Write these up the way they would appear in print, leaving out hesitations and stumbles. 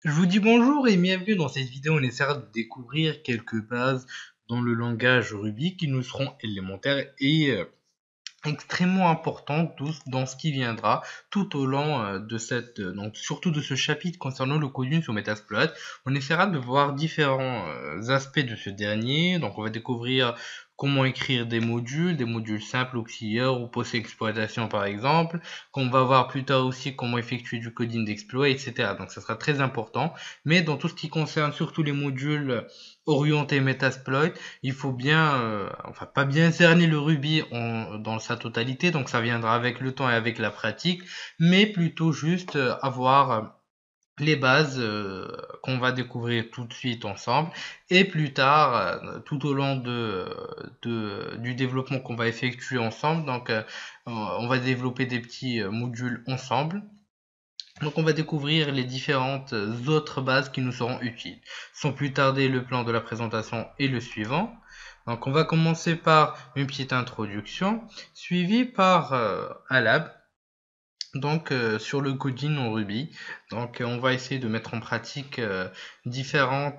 Je vous dis bonjour et bienvenue dans cette vidéo. On essaiera de découvrir quelques bases dans le langage Ruby qui nous seront élémentaires et extrêmement importantes dans ce qui viendra tout au long de donc surtout de ce chapitre concernant le coding sur Metasploit. On essaiera de voir différents aspects de ce dernier. Donc on va découvrir comment écrire des modules simples, auxiliaires ou post-exploitation par exemple, qu'on va voir plus tard aussi comment effectuer du coding d'exploit, etc. Donc ça sera très important. Mais dans tout ce qui concerne surtout les modules orientés Metasploit, il faut bien, enfin pas bien cerner le Ruby dans sa totalité, donc ça viendra avec le temps et avec la pratique, mais plutôt juste avoir les bases qu'on va découvrir tout de suite ensemble et plus tard tout au long du développement qu'on va effectuer ensemble donc on va développer des petits modules ensemble, donc on va découvrir les différentes autres bases qui nous seront utiles. Sans plus tarder, le plan de la présentation est le suivant. Donc on va commencer par une petite introduction, suivie par un lab, donc sur le coding en Ruby. Donc on va essayer de mettre en pratique différents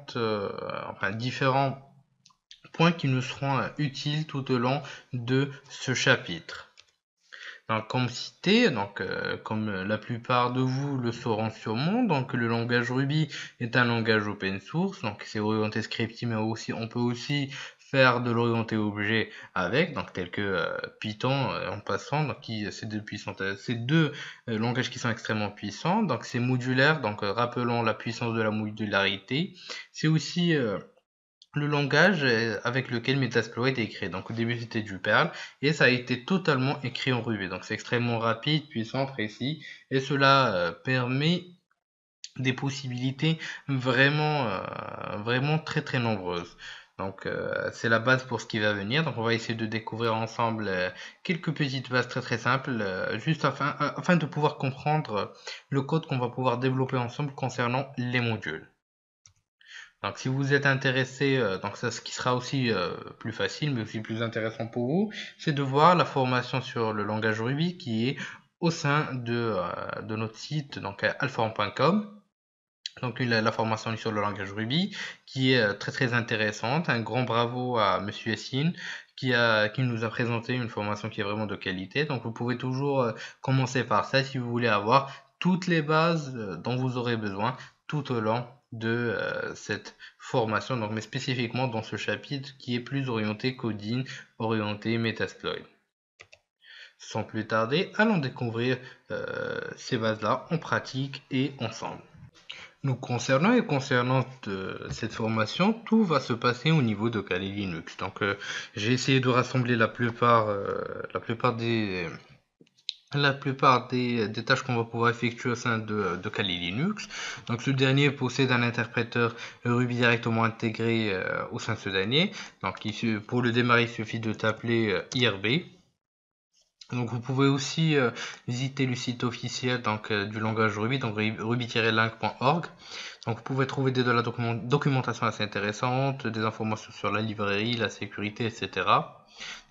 points qui nous seront utiles tout au long de ce chapitre. Donc, comme cité, comme la plupart de vous le sauront sûrement, donc le langage Ruby est un langage open source, donc c'est orienté scripting, mais aussi on peut aussi faire de l'orienté objet avec, donc tel que Python en passant, donc c'est deux langages qui sont extrêmement puissants, donc c'est modulaire, donc rappelons la puissance de la modularité. C'est aussi le langage avec lequel Metasploit est écrit. Donc au début c'était du Perl et ça a été totalement écrit en Ruby. Donc c'est extrêmement rapide, puissant, précis et cela permet des possibilités vraiment très très nombreuses. Donc c'est la base pour ce qui va venir. Donc on va essayer de découvrir ensemble quelques petites bases très très simples, juste afin de pouvoir comprendre le code qu'on va pouvoir développer ensemble concernant les modules. Donc, si vous êtes intéressé, donc ça, ce qui sera aussi plus facile, mais aussi plus intéressant pour vous, c'est de voir la formation sur le langage Ruby qui est au sein de notre site, donc alform.com. Donc, la formation sur le langage Ruby qui est très très intéressante. Un grand bravo à Monsieur Yassine qui nous a présenté une formation qui est vraiment de qualité. Donc, vous pouvez toujours commencer par ça si vous voulez avoir toutes les bases dont vous aurez besoin tout au long de cette formation, donc, mais spécifiquement dans ce chapitre qui est plus orienté coding, orienté Metasploit. Sans plus tarder, allons découvrir ces bases-là en pratique et ensemble. Nous concernant cette formation, tout va se passer au niveau de Kali Linux. Donc, j'ai essayé de rassembler la plupart des tâches qu'on va pouvoir effectuer au sein de Kali Linux. Donc, ce dernier possède un interpréteur Ruby directement intégré au sein de ce dernier. Donc, pour le démarrer, il suffit de t'appeler IRB. Donc vous pouvez aussi visiter le site officiel du langage Ruby, donc ruby-lang.org. Donc vous pouvez trouver de la documentation assez intéressante, des informations sur la librairie, la sécurité, etc.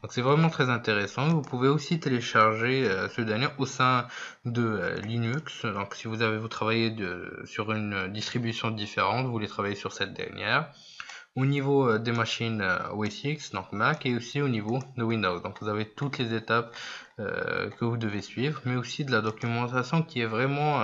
Donc c'est vraiment très intéressant. Vous pouvez aussi télécharger ce dernier au sein de Linux. Donc si vous travaillez sur une distribution différente, vous voulez travailler sur cette dernière au niveau des machines OS X, donc Mac, et aussi au niveau de Windows. Donc vous avez toutes les étapes que vous devez suivre, mais aussi de la documentation qui est vraiment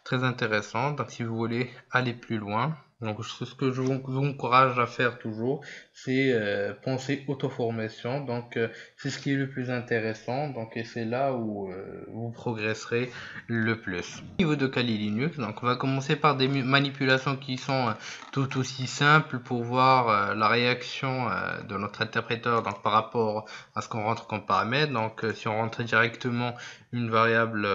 très intéressante. Donc si vous voulez aller plus loin, donc ce que je vous encourage à faire toujours, c'est penser auto-formation. Donc c'est ce qui est le plus intéressant. Donc et c'est là où vous progresserez le plus. Au niveau de Kali Linux, donc on va commencer par des manipulations qui sont tout aussi simples pour voir la réaction de notre interpréteur donc par rapport à ce qu'on rentre comme paramètre. Donc si on rentre directement une variable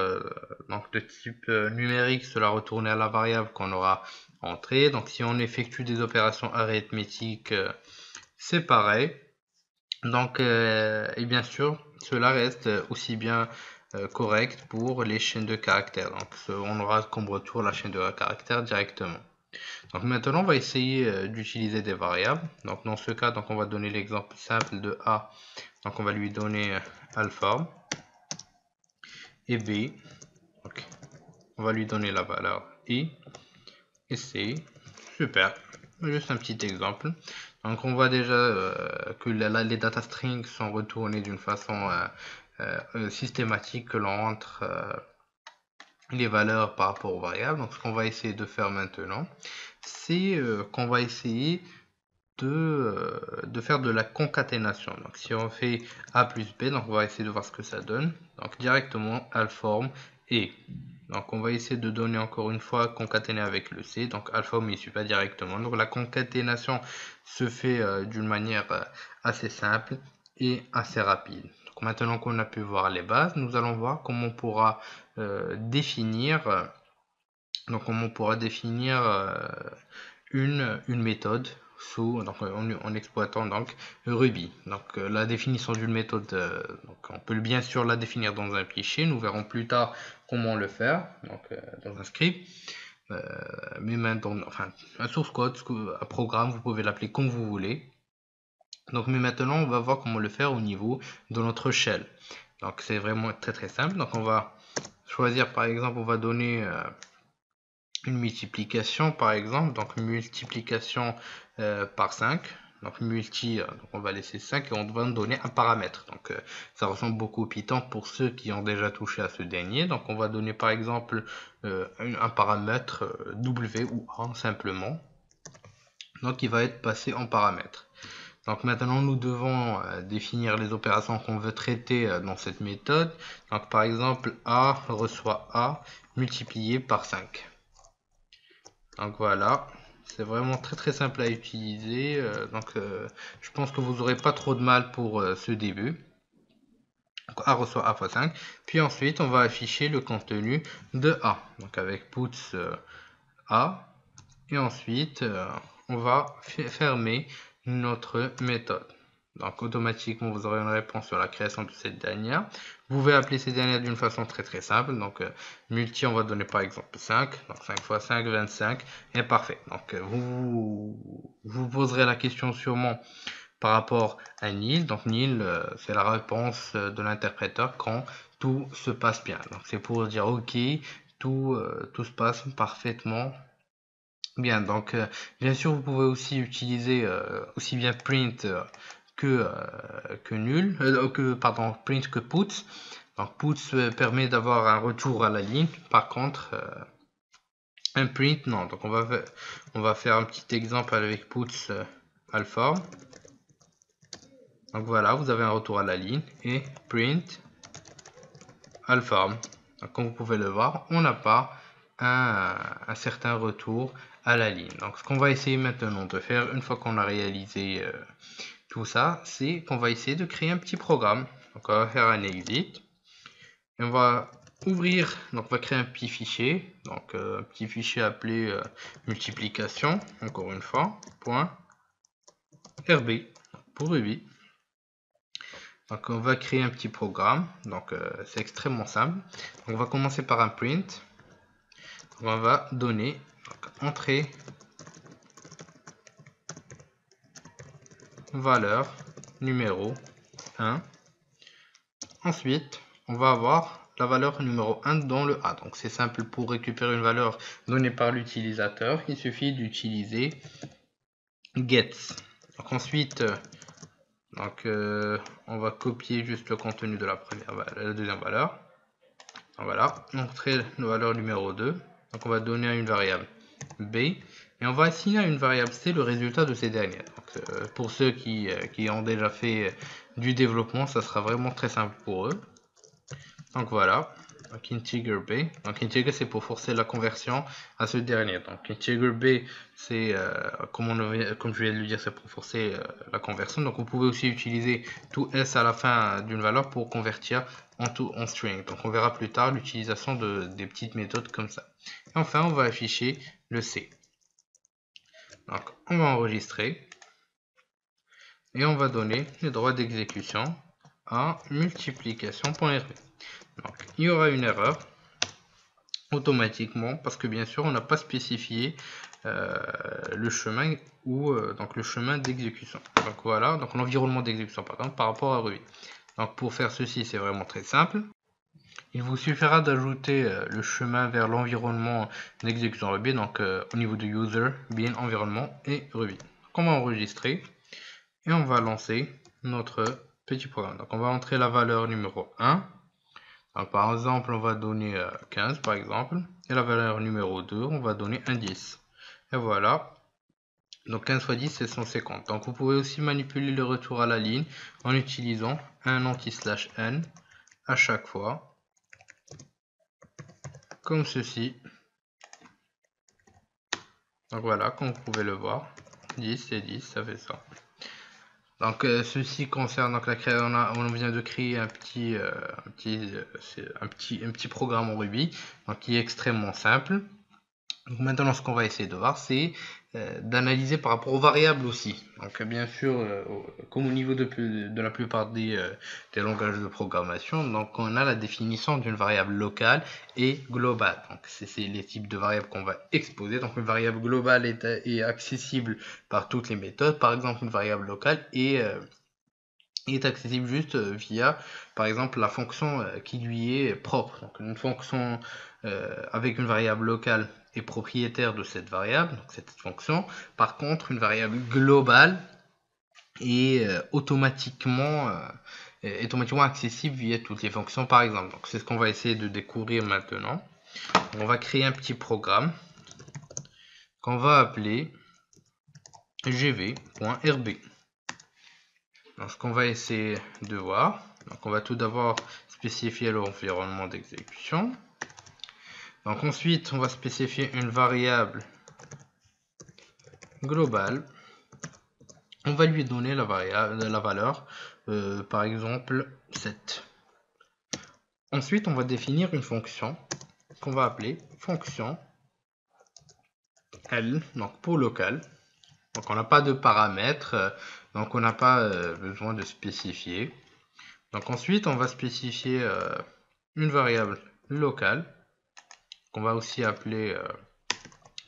donc de type numérique, cela retourne à la variable qu'on aura entrée. Donc si on effectue des opérations arithmétiques, c'est pareil. Donc et bien sûr, cela reste aussi bien correct pour les chaînes de caractères. Donc on aura comme retour la chaîne de caractères directement. Donc maintenant, on va essayer d'utiliser des variables. Donc dans ce cas, donc on va donner l'exemple simple de A. Donc on va lui donner alpha et B. Donc, on va lui donner la valeur I et C. Super. Juste un petit exemple. Donc on voit déjà que les data strings sont retournés d'une façon systématique, que l'on entre les valeurs par rapport aux variables. Donc ce qu'on va essayer de faire maintenant, c'est qu'on va essayer de faire de la concaténation. Donc si on fait A plus B, donc on va essayer de voir ce que ça donne. Donc directement alform et donc on va essayer de donner encore une fois concaténer avec le C. Donc alform il suit pas directement. Donc la concaténation se fait d'une manière assez simple et assez rapide. Donc maintenant qu'on a pu voir les bases, nous allons voir comment on pourra définir une méthode en exploitant donc Ruby. Donc la définition d'une méthode, donc on peut bien sûr la définir dans un fichier. Nous verrons plus tard comment le faire, donc dans un script. Mais maintenant, enfin un source code, un programme, vous pouvez l'appeler comme vous voulez. Donc mais maintenant on va voir comment le faire au niveau de notre shell. Donc c'est vraiment très très simple. Donc on va choisir par exemple, on va donner une multiplication par exemple, donc multiplication par 5, donc multi, donc on va laisser 5 et on va donner un paramètre. Donc ça ressemble beaucoup au Python pour ceux qui ont déjà touché à ce dernier. Donc on va donner par exemple un paramètre W ou A simplement, donc il va être passé en paramètre. Donc maintenant nous devons définir les opérations qu'on veut traiter dans cette méthode. Donc par exemple A reçoit A multiplié par 5. Donc voilà, c'est vraiment très très simple à utiliser. Je pense que vous n'aurez pas trop de mal pour ce début. Donc A reçoit A fois 5. Puis ensuite, on va afficher le contenu de A. Donc avec puts A. Et ensuite, on va fermer notre méthode. Donc automatiquement, vous aurez une réponse sur la création de cette dernière. Vous pouvez appeler cette dernière d'une façon très très simple. Donc multi, on va donner par exemple 5. Donc 5 fois 5, 25. Et parfait. Donc vous poserez la question sûrement par rapport à nil. Donc nil, c'est la réponse de l'interpréteur quand tout se passe bien. Donc c'est pour dire ok, tout se passe parfaitement bien. Donc bien sûr, vous pouvez aussi utiliser aussi bien print que nul, print que puts. Donc puts permet d'avoir un retour à la ligne. Par contre, un print non. Donc on va faire un petit exemple avec puts alpha. Donc voilà, vous avez un retour à la ligne et print alpha. Donc comme vous pouvez le voir, on n'a pas un certain retour à la ligne. Donc ce qu'on va essayer maintenant de faire une fois qu'on a réalisé tout ça, c'est qu'on va essayer de créer un petit programme. Donc on va faire un exit et on va ouvrir, donc on va créer un petit fichier, donc un petit fichier appelé multiplication, encore une fois, .rb pour Ruby. Donc on va créer un petit programme, donc c'est extrêmement simple. Donc, on va commencer par un print. Donc, on va donner donc, entrée valeur numéro 1. Ensuite, on va avoir la valeur numéro 1 dans le A. Donc c'est simple, pour récupérer une valeur donnée par l'utilisateur, il suffit d'utiliser gets. Donc ensuite, on va copier juste le contenu de la deuxième valeur. Donc, voilà, montrer la valeur numéro 2. Donc on va donner à une variable B et on va assigner à une variable C le résultat de ces dernières. Donc, pour ceux qui ont déjà fait du développement, ça sera vraiment très simple pour eux. Donc voilà, donc integer B. Donc integer c'est pour forcer la conversion à ce dernier. Donc integer B c'est comme je viens de le dire, c'est pour forcer la conversion. Donc vous pouvez aussi utiliser tout S à la fin d'une valeur pour convertir en string. Donc on verra plus tard l'utilisation des petites méthodes comme ça. Et enfin on va afficher le C. Donc on va enregistrer et on va donner les droits d'exécution à multiplication.rb. Donc il y aura une erreur automatiquement parce que bien sûr on n'a pas spécifié le chemin ou donc le chemin d'exécution. Donc voilà, donc l'environnement d'exécution par rapport à Ruby. Donc pour faire ceci, c'est vraiment très simple. il vous suffira d'ajouter le chemin vers l'environnement d'exécution Ruby, donc au niveau de user, bin, environnement et Ruby. Donc on va enregistrer et on va lancer notre petit programme. Donc on va entrer la valeur numéro 1. Donc, par exemple, on va donner 15 par exemple. Et la valeur numéro 2, on va donner un 10. Et voilà. Donc 15 fois 10, c'est 150. Donc vous pouvez aussi manipuler le retour à la ligne en utilisant un anti-n à chaque fois. Comme ceci. Donc voilà, comme vous pouvez le voir. 10 et 10, ça fait ça. Donc ceci concerne donc la création. On vient de créer un petit programme en Ruby, donc qui est extrêmement simple. Donc maintenant, ce qu'on va essayer de voir, c'est d'analyser par rapport aux variables aussi. Donc bien sûr, comme au niveau de la plupart des langages de programmation, donc on a la définition d'une variable locale et globale. Donc c'est les types de variables qu'on va exposer. Donc une variable globale est accessible par toutes les méthodes. Par exemple, une variable locale est accessible juste via, par exemple, la fonction qui lui est propre. Donc une fonction avec une variable locale est propriétaire de cette variable, donc cette fonction. Par contre, une variable globale est automatiquement accessible via toutes les fonctions, par exemple. Donc c'est ce qu'on va essayer de découvrir maintenant. On va créer un petit programme qu'on va appeler gv.rb. Donc, ce qu'on va essayer de voir, donc on va tout d'abord spécifier l'environnement d'exécution. Donc ensuite, on va spécifier une variable globale. On va lui donner la valeur, par exemple 7. Ensuite, on va définir une fonction qu'on va appeler fonction L, donc pour local. Donc on n'a pas de paramètres, donc on n'a pas besoin de spécifier. Donc ensuite, on va spécifier une variable locale qu'on va aussi appeler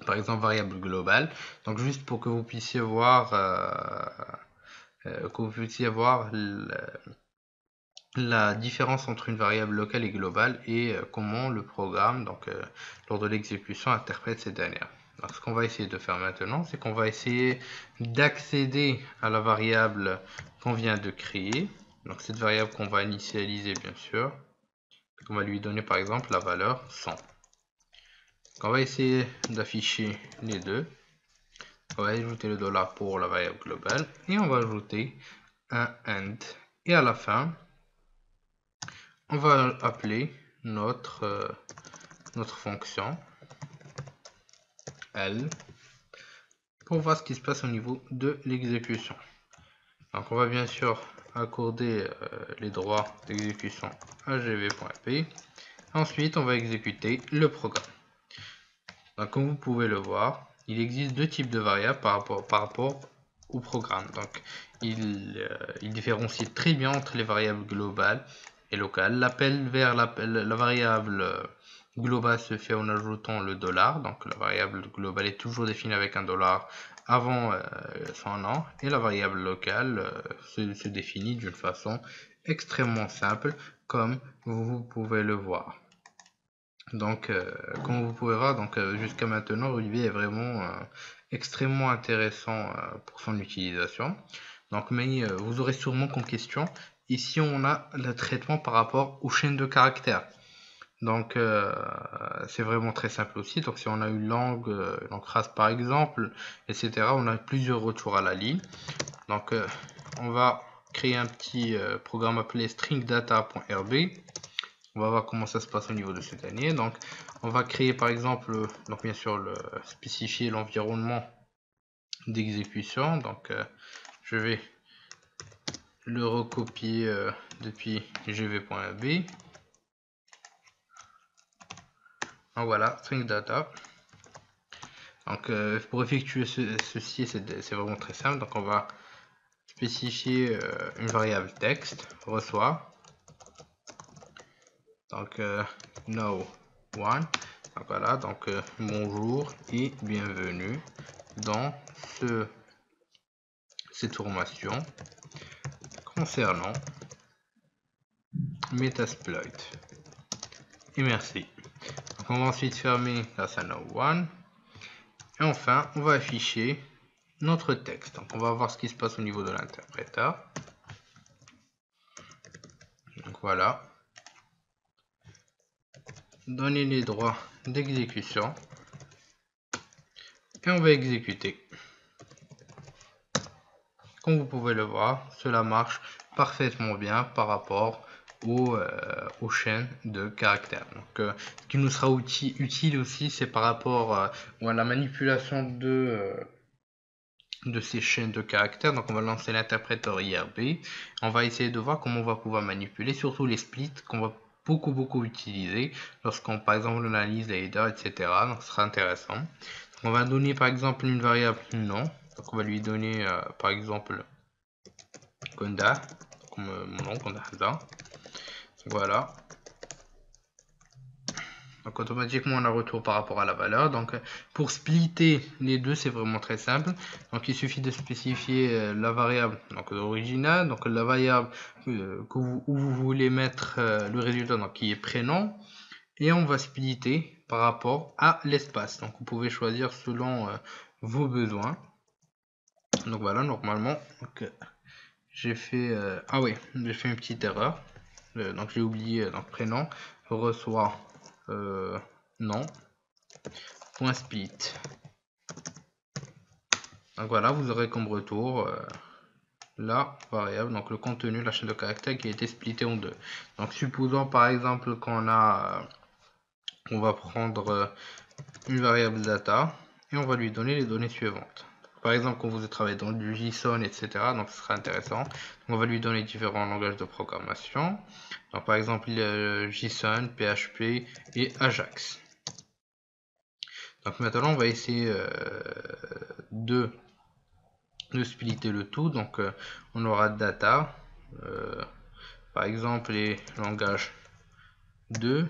par exemple variable globale. Donc juste pour que vous puissiez voir la différence entre une variable locale et globale et comment le programme, donc lors de l'exécution, interprète ces dernières. Donc ce qu'on va essayer de faire maintenant, c'est qu'on va essayer d'accéder à la variable qu'on vient de créer. Donc cette variable qu'on va initialiser bien sûr. On va lui donner par exemple la valeur 100. Donc on va essayer d'afficher les deux. On va ajouter le dollar pour la variable globale et on va ajouter un end. Et à la fin, on va appeler notre fonction L pour voir ce qui se passe au niveau de l'exécution. Donc on va bien sûr accorder les droits d'exécution à gv.p. Ensuite, on va exécuter le programme. Donc, comme vous pouvez le voir, il existe deux types de variables par rapport au programme. Donc, il différencie très bien entre les variables globales et locales. L'appel vers la variable globale se fait en ajoutant le dollar. Donc, la variable globale est toujours définie avec un dollar avant son nom. Et la variable locale se définit d'une façon extrêmement simple, comme vous pouvez le voir. Donc, comme vous pouvez voir, jusqu'à maintenant, Ruby est vraiment extrêmement intéressant pour son utilisation. Donc, mais vous aurez sûrement comme question, ici on a le traitement par rapport aux chaînes de caractères. Donc, c'est vraiment très simple aussi. Donc, si on a une langue, race par exemple, etc., on a plusieurs retours à la ligne. Donc, on va créer un petit programme appelé stringdata.rb. On va voir comment ça se passe au niveau de cette dernier. Donc, on va créer par exemple, donc bien sûr, spécifier l'environnement d'exécution. Donc, je vais le recopier depuis gv.b. Donc voilà, string data. Donc, pour effectuer ceci, c'est vraiment très simple. Donc, on va spécifier une variable texte, reçoit. Donc, no one. Donc voilà, donc bonjour et bienvenue dans cette formation concernant Metasploit. et merci. Donc on va ensuite fermer la no one. Et enfin, on va afficher notre texte. Donc on va voir ce qui se passe au niveau de l'interpréteur. Donc voilà. Donner les droits d'exécution. Et on va exécuter. Comme vous pouvez le voir, cela marche parfaitement bien par rapport aux chaînes de caractères. Donc, ce qui nous sera utile aussi, c'est par rapport à la manipulation de ces chaînes de caractères. Donc, on va lancer l'interpréteur IRB. On va essayer de voir comment on va pouvoir manipuler, surtout les splits qu'on va beaucoup utiliser lorsqu'on, par exemple, on analyse les headers, etc. Donc, ce sera intéressant. Donc, on va donner, par exemple, une variable nom. Donc, on va lui donner, par exemple, Conda, comme mon nom, Conda Hazard. Voilà. Donc automatiquement on a retour par rapport à la valeur. Donc pour splitter les deux, c'est vraiment très simple. Donc il suffit de spécifier la variable donc originale, donc la variable où vous voulez mettre le résultat, donc qui est prénom, et on va splitter par rapport à l'espace. Donc vous pouvez choisir selon vos besoins. Donc voilà, normalement j'ai fait ah oui, j'ai fait une petite erreur. Donc j'ai oublié donc prénom reçoit non point split. Donc voilà, vous aurez comme retour la variable, donc le contenu, la chaîne de caractères qui a été splitté en deux. Donc supposons par exemple qu'on va prendre une variable data et on va lui donner les données suivantes. Par exemple, quand vous travaillez dans du JSON, etc., donc ce sera intéressant. Donc, on va lui donner différents langages de programmation. Donc, par exemple, JSON, PHP et Ajax. Donc maintenant, on va essayer de splitter le tout. Donc, on aura data, par exemple, les langages 2,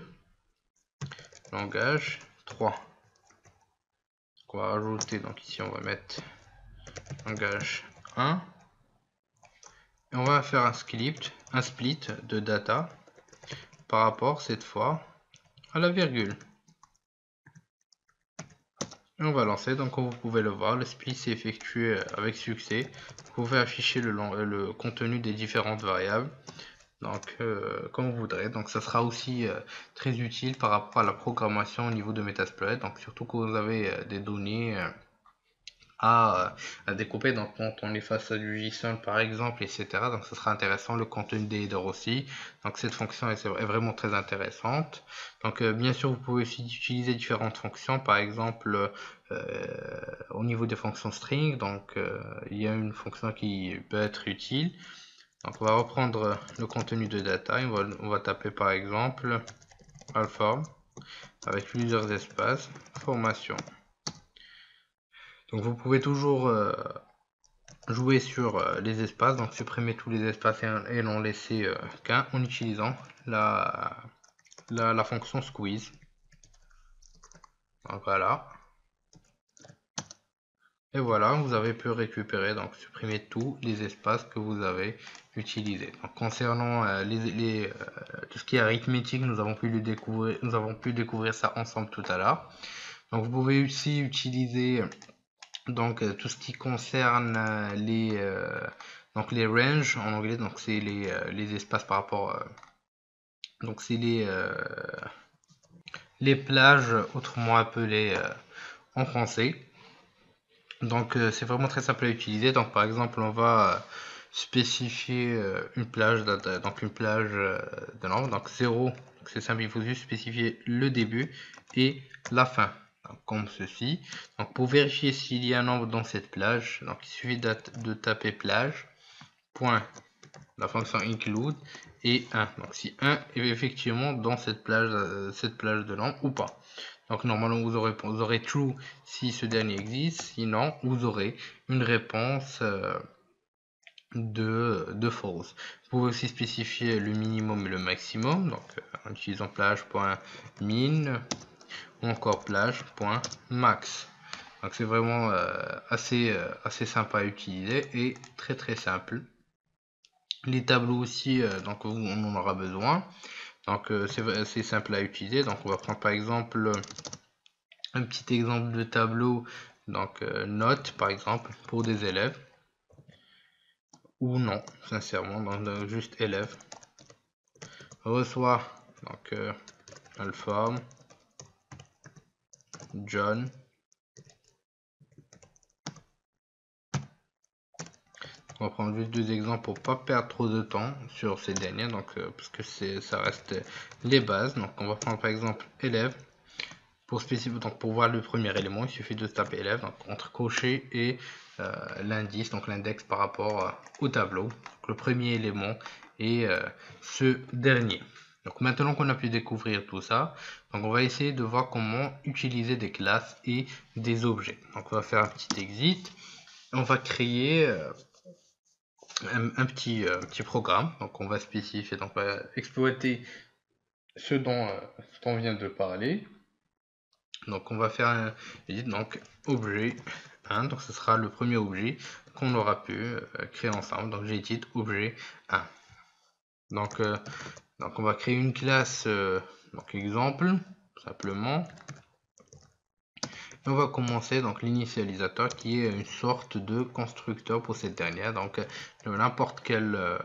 langage 3. On va rajouter, donc ici, on va mettre langage 1. Et on va faire un split de data par rapport cette fois à la virgule. Et on va lancer. Donc comme vous pouvez le voir, le split s'est effectué avec succès. Vous pouvez afficher le contenu des différentes variables. Donc comme vous voudrez. Donc ça sera aussi très utile par rapport à la programmation au niveau de Metasploit. Donc surtout quand vous avez des données à découper, donc quand on est face à du JSON par exemple, etc. Donc ce sera intéressant, le contenu des headers aussi. Donc cette fonction est vraiment très intéressante. Donc bien sûr vous pouvez aussi utiliser différentes fonctions, par exemple au niveau des fonctions string. Donc il y a une fonction qui peut être utile. Donc on va reprendre le contenu de data et on va taper par exemple alform avec plusieurs espaces, formation. Donc vous pouvez toujours jouer sur les espaces, donc supprimer tous les espaces et n'en laisser qu'un en utilisant la fonction squeeze. Donc voilà. Et voilà, vous avez pu récupérer, donc supprimer tous les espaces que vous avez utilisés. Donc concernant tout ce qui est arithmétique, nous avons pu découvrir ça ensemble tout à l'heure. Donc vous pouvez aussi utiliser donc tout ce qui concerne les ranges en anglais, donc c'est les espaces par rapport donc c'est les plages autrement appelées en français. Donc c'est vraiment très simple à utiliser. Donc par exemple on va spécifier une plage donc une plage de nombre, donc 0, c'est simple, il faut juste spécifier le début et la fin, donc, comme ceci. Donc pour vérifier s'il y a un nombre dans cette plage, donc il suffit de taper plage point la fonction include et 1, donc si 1 est effectivement dans cette plage de nombre ou pas. Donc normalement vous aurez true si ce dernier existe, sinon vous aurez une réponse de false. Vous pouvez aussi spécifier le minimum et le maximum, donc en utilisant plage.min ou encore plage.max. Donc c'est vraiment assez sympa à utiliser et très simple. Les tableaux aussi, donc on en aura besoin. Donc c'est simple à utiliser. Donc on va prendre par exemple un petit exemple de tableau, donc notes par exemple pour des élèves, ou non, sincèrement, donc juste élèves, reçoit donc Alpha, John. On va prendre juste deux exemples pour pas perdre trop de temps sur ces derniers, donc parce que ça reste les bases. Donc on va prendre par exemple élève. Pour spécifier, donc pour voir le premier élément, il suffit de taper élève, donc entre cocher et l'indice, donc l'index par rapport au tableau. Donc, le premier élément et ce dernier. Donc maintenant qu'on a pu découvrir tout ça, donc on va essayer de voir comment utiliser des classes et des objets. Donc on va faire un petit exit. On va créer un petit programme. Donc on va spécifier, donc on va exploiter ce dont on vient de parler. Donc on va faire un edit, donc objet 1, donc ce sera le premier objet qu'on aura pu créer ensemble. Donc j'édite objet 1. Donc on va créer une classe donc exemple simplement. Et on va commencer donc l'initialisateur qui est une sorte de constructeur pour cette dernière. Donc n'importe quelle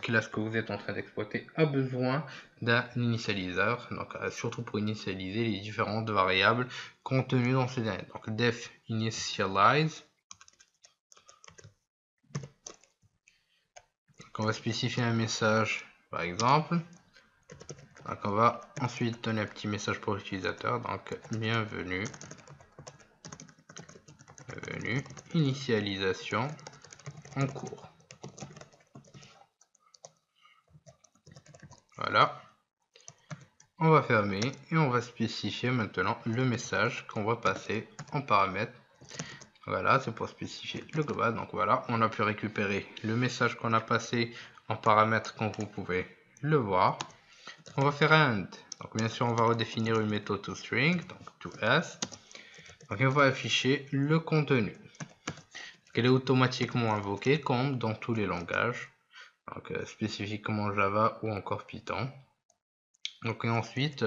classe que vous êtes en train d'exploiter a besoin d'un initialiseur, donc surtout pour initialiser les différentes variables contenues dans ce dernier. Donc def initialize. Donc, on va spécifier un message par exemple. Donc on va ensuite donner un petit message pour l'utilisateur, donc bienvenue. Initialisation en cours. Voilà. On va fermer et on va spécifier maintenant le message qu'on va passer en paramètre. Voilà, c'est pour spécifier le global. Donc voilà, on a pu récupérer le message qu'on a passé en paramètre comme vous pouvez le voir. On va faire un end. Donc bien sûr, on va redéfinir une méthode toString, donc toS. Donc on va afficher le contenu. Elle est automatiquement invoquée comme dans tous les langages, donc spécifiquement Java ou encore Python. Donc et ensuite,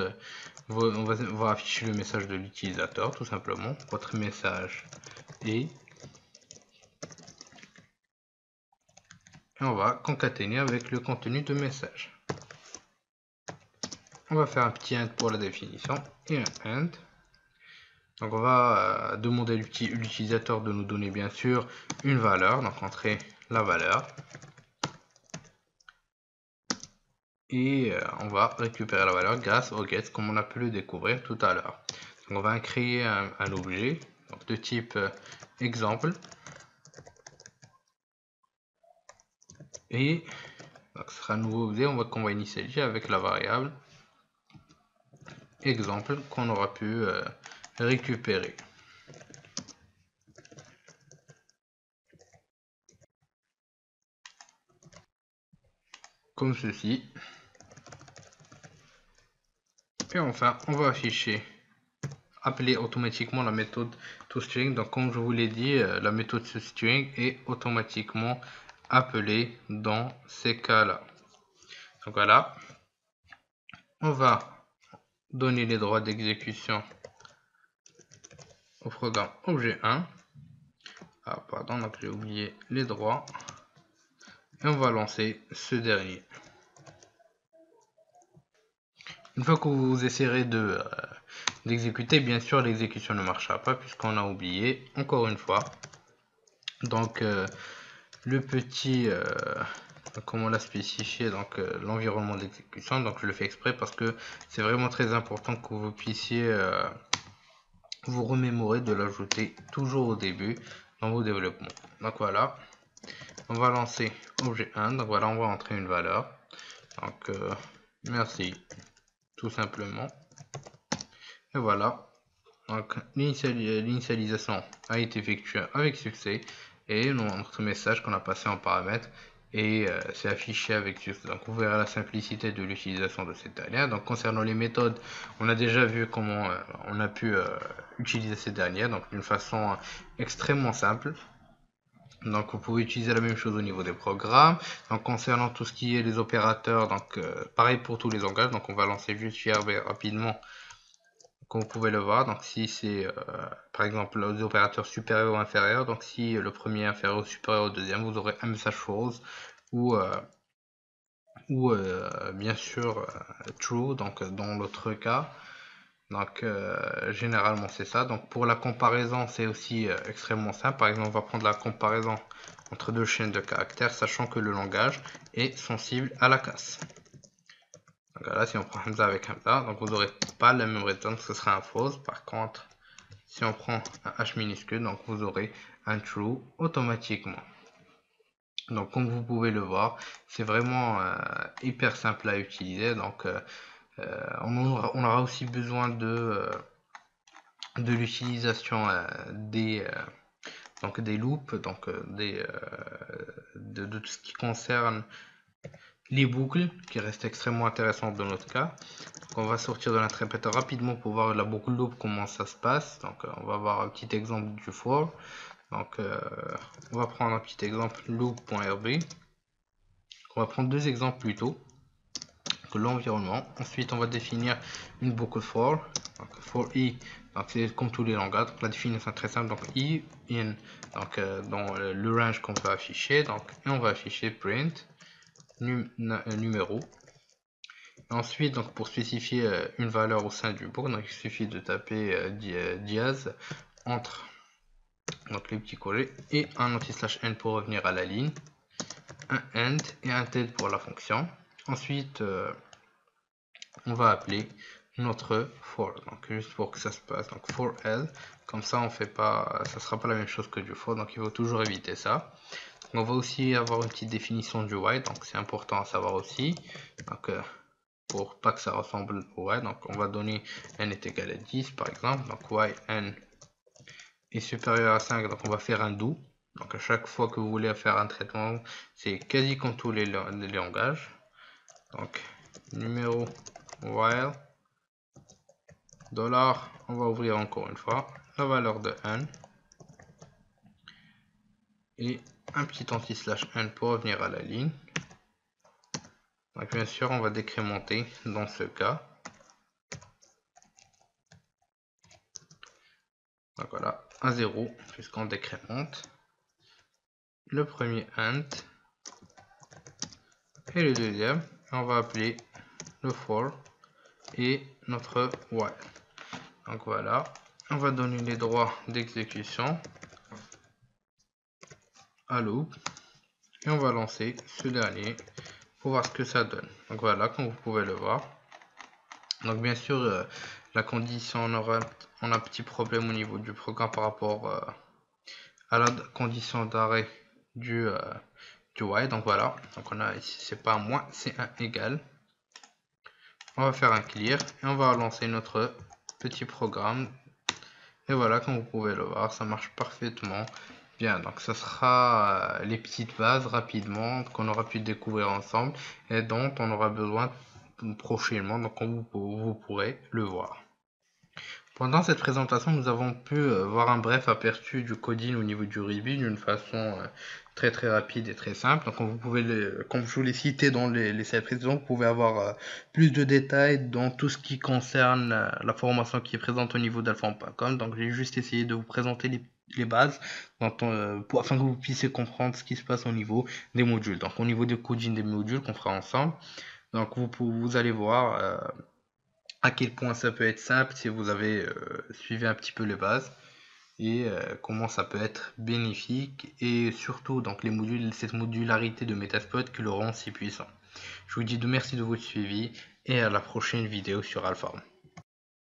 on va afficher le message de l'utilisateur tout simplement. Votre message est, et on va concaténer avec le contenu de message. On va faire un petit end pour la définition et un end. Donc on va demander à l'utilisateur de nous donner bien sûr une valeur, donc entrer la valeur. Et on va récupérer la valeur grâce au get comme on a pu le découvrir tout à l'heure. On va créer un objet donc de type exemple et donc, ce sera un nouveau objet qu'on va initialiser avec la variable exemple qu'on aura pu récupérer. Comme ceci. Et enfin, on va appeler automatiquement la méthode toString. Donc comme je vous l'ai dit, la méthode toString est automatiquement appelée dans ces cas-là. Donc voilà, on va donner les droits d'exécution au programme objet 1. Ah pardon, donc j'ai oublié les droits. Et on va lancer ce dernier. Une fois que vous essayerez d'exécuter, bien sûr l'exécution ne marchera pas puisqu'on a oublié encore une fois. Donc le petit comme on l'a spécifié, donc l'environnement d'exécution, donc je le fais exprès parce que c'est vraiment très important que vous puissiez vous remémorer de l'ajouter toujours au début dans vos développements. Donc voilà, on va lancer objet 1, donc voilà, on va entrer une valeur, donc merci, tout simplement, et voilà, donc l'initialisation a été effectuée avec succès, et notre message qu'on a passé en paramètre et c'est affiché avec succès. Donc vous verrez la simplicité de l'utilisation de cette dernière. Donc concernant les méthodes, on a déjà vu comment on a pu utiliser ces dernières, donc d'une façon extrêmement simple. Donc vous pouvez utiliser la même chose au niveau des programmes. Donc concernant tout ce qui est les opérateurs, donc pareil pour tous les langages. Donc on va lancer juste JRB rapidement, comme vous pouvez le voir. Donc si c'est par exemple les opérateurs supérieurs ou inférieurs, donc si le premier est inférieur ou supérieur au deuxième, vous aurez un message false ou bien sûr true, donc dans l'autre cas. Donc généralement c'est ça. Donc pour la comparaison, c'est aussi extrêmement simple. Par exemple, on va prendre la comparaison entre deux chaînes de caractères, sachant que le langage est sensible à la casse. Donc là, si on prend Hamza avec Hamza, donc vous n'aurez pas la même réponse, ce sera un false. Par contre, si on prend un H minuscule, donc vous aurez un true automatiquement. Donc comme vous pouvez le voir, c'est vraiment hyper simple à utiliser. Donc on aura aussi besoin de l'utilisation donc des loops, donc de tout ce qui concerne les boucles, qui reste extrêmement intéressant dans notre cas. Donc on va sortir de l'interpréteur rapidement pour voir la boucle loop, comment ça se passe. Donc on va voir un petit exemple du for. Donc on va prendre un petit exemple loop.rb. On va prendre deux exemples plutôt que l'environnement. Ensuite on va définir une boucle for. Donc for i, donc c'est comme tous les langages. Donc la définition est très simple. Donc i in, donc dans le range qu'on peut afficher. Donc et on va afficher print numéro. Ensuite, donc pour spécifier une valeur au sein du boucle, donc il suffit de taper dièse entre donc les petits collets et un anti/n pour revenir à la ligne, un end et un tel pour la fonction. Ensuite, on va appeler notre for, donc juste pour que ça se passe, donc for l, comme ça on fait pas, ça sera pas la même chose que du for, donc il faut toujours éviter ça. On va aussi avoir une petite définition du while, donc c'est important à savoir aussi. Donc pour pas que ça ressemble au while, donc on va donner n est égal à 10 par exemple, donc while n est supérieur à 5, donc on va faire un do. Donc à chaque fois que vous voulez faire un traitement, c'est quasi comme tous les langages. Donc numéro while $, on va ouvrir encore une fois la valeur de n et un petit anti/n pour revenir à la ligne. Donc bien sûr on va décrémenter dans ce cas. Donc voilà, à 0 puisqu'on décrémente le premier int et le deuxième. On va appeler le for et notre while. Donc voilà, on va donner les droits d'exécution à loop et on va lancer ce dernier pour voir ce que ça donne. Donc voilà, comme vous pouvez le voir. Donc bien sûr, la condition, on a un petit problème au niveau du programme par rapport à la condition d'arrêt du while. Donc voilà, donc on a ici c'est pas un moins, c'est un égal. On va faire un clear et on va lancer notre petit programme. Et voilà, comme vous pouvez le voir, ça marche parfaitement bien. Donc ça sera les petites bases rapidement qu'on aura pu découvrir ensemble et dont on aura besoin prochainement, donc vous pourrez le voir. Pendant cette présentation, nous avons pu voir un bref aperçu du coding au niveau du Ruby d'une façon très rapide et très simple. Donc, vous pouvez, comme je vous l'ai cité dans les slides précédents, vous pouvez avoir plus de détails dans tout ce qui concerne la formation qui est présente au niveau d'alphon.com. Donc, j'ai juste essayé de vous présenter les bases afin que vous puissiez comprendre ce qui se passe au niveau des modules. Donc, au niveau du coding des modules qu'on fera ensemble. Donc, vous allez voir à quel point ça peut être simple si vous avez suivi un petit peu les bases et comment ça peut être bénéfique et surtout donc les modules, cette modularité de Metasploit qui le rend si puissant. Je vous dis merci de votre suivi et à la prochaine vidéo sur Alpha.